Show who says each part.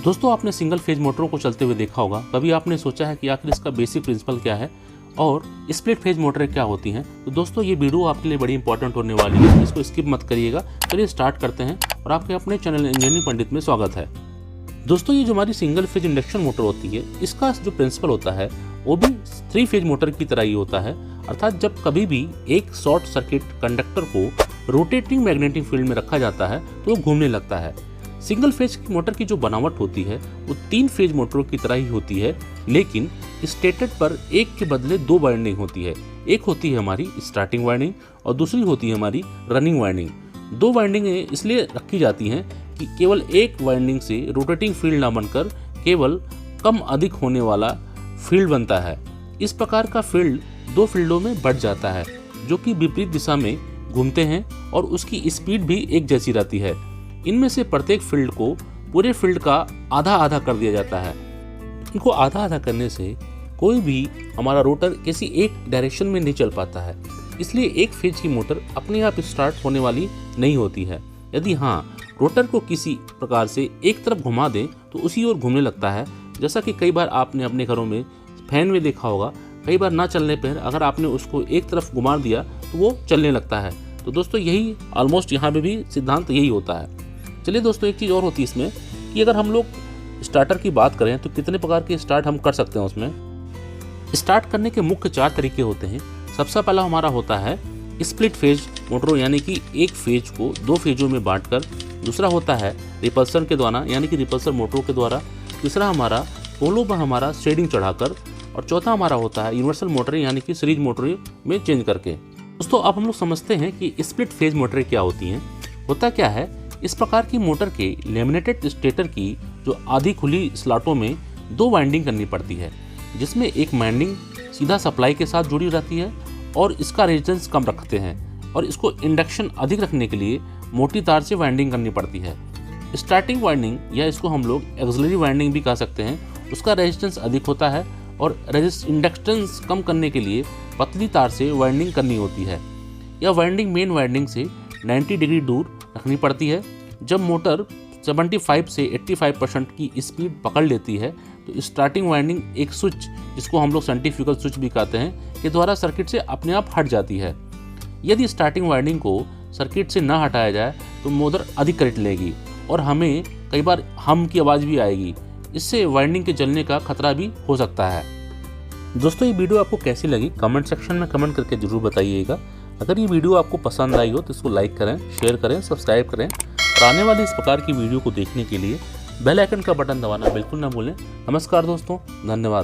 Speaker 1: दोस्तों, आपने single phase मोटरों को चलते हुए देखा होगा। कभी आपने सोचा है कि आखिर इसका बेसिक प्रिंसिपल क्या है और स्प्लिट फेज मोटरें क्या होती हैं? तो दोस्तों, ये वीडियो आपके लिए बड़ी इंपॉर्टेंट होने वाली है, इसको स्किप मत करिएगा। चलिए स्टार्ट करते हैं और आपके अपने चैनल इंजीनियरिंग पंडित में स्वागत है। दोस्तों, ये जो हमारी सिंगल फेज इंडक्शन मोटर होती है, इसका जो प्रिंसिपल होता है वो भी 3 फेज मोटर की तरह ही होता है। अर्थात जब कभी भी एक शॉर्ट सर्किट कंडक्टर को रोटेटिंग मैग्नेटिक फील्ड में रखा जाता है तो वो घूमने लगता है। सिंगल फेज की मोटर की जो बनावट होती है वो 3 फेज मोटरों की तरह ही होती है, लेकिन स्टेटर पर एक के बदले 2 वाइंडिंग होती है। एक होती है हमारी स्टार्टिंग वाइंडिंग और दूसरी होती है हमारी रनिंग वाइंडिंग। 2 वाइंडिंगें इसलिए रखी जाती हैं कि केवल एक वाइंडिंग से रोटेटिंग फील्ड ना बनकर केवल कम अधिक होने वाला फील्ड बनता है। इस प्रकार का फील्ड 2 फील्डों में बढ़ जाता है जो कि विपरीत दिशा में घूमते हैं और उसकी स्पीड भी एक जैसी रहती है। इनमें से प्रत्येक फील्ड को पूरे फील्ड का आधा आधा कर दिया जाता है। इनको आधा आधा करने से कोई भी हमारा रोटर किसी एक डायरेक्शन में नहीं चल पाता है, इसलिए एक फेज की मोटर अपने आप स्टार्ट होने वाली नहीं होती है। यदि हाँ, रोटर को किसी प्रकार से एक तरफ घुमा दें तो उसी ओर घूमने लगता है। जैसा कि कई बार आपने अपने घरों में फैन में देखा होगा, कई बार ना चलने पर अगर आपने उसको एक तरफ घुमा दिया तो वो चलने लगता है। तो दोस्तों, यही ऑलमोस्ट यहाँ पे भी सिद्धांत यही होता है। चलिए दोस्तों, एक चीज़ और होती है इसमें कि अगर हम लोग स्टार्टर की बात करें तो कितने प्रकार के स्टार्ट हम कर सकते हैं। उसमें स्टार्ट करने के मुख्य 4 तरीके होते हैं। सबसे पहला हमारा होता है स्प्लिट फेज मोटरों, यानी कि एक फेज को 2 फेजों में बांटकर। दूसरा होता है रिपल्सन के द्वारा, यानी कि रिपल्सर मोटरों के द्वारा। तीसरा हमारा पोलो पर हमारा शेडिंग चढ़ाकर। और चौथा हमारा होता है यूनिवर्सल मोटरें, यानी कि सीरीज मोटरें में चेंज करके। दोस्तों, अब हम लोग समझते हैं कि स्प्लिट फेज मोटरें क्या होती हैं। होता क्या है, इस प्रकार की मोटर के लेमिनेटेड स्टेटर की जो आधी खुली स्लॉटों में 2 वाइंडिंग करनी पड़ती है, जिसमें एक वाइंडिंग सीधा सप्लाई के साथ जुड़ी रहती है और इसका रेजिस्टेंस कम रखते हैं, और इसको इंडक्शन अधिक रखने के लिए मोटी तार से वाइंडिंग करनी पड़ती है। स्टार्टिंग वाइंडिंग, या इसको हम लोग एक्सिलरी वाइंडिंग भी कह सकते हैं, उसका रेजिस्टेंस अधिक होता है और इंडक्टेंस कम करने के लिए पतली तार से वाइंडिंग करनी होती है। यह वाइंडिंग मेन वाइंडिंग से 90 डिग्री दूर रखनी पड़ती है। जब मोटर 75 से 85% की स्पीड पकड़ लेती है तो स्टार्टिंग वाइंडिंग एक स्विच, जिसको हम लोग सेंट्रीफ्यूगल स्विच भी कहते हैं, के द्वारा सर्किट से अपने आप हट जाती है। यदि स्टार्टिंग वाइंडिंग को सर्किट से न हटाया जाए तो मोटर अधिक करंट लेगी और हमें कई बार हम की आवाज़ भी आएगी। इससे वाइंडिंग के जलने का खतरा भी हो सकता है। दोस्तों, ये वीडियो आपको कैसी लगी कमेंट सेक्शन में कमेंट करके जरूर बताइएगा। अगर ये वीडियो आपको पसंद आई हो तो इसको लाइक करें, शेयर करें, सब्सक्राइब करें और आने वाली इस प्रकार की वीडियो को देखने के लिए बेल आइकन का बटन दबाना बिल्कुल ना भूलें। नमस्कार दोस्तों, धन्यवाद।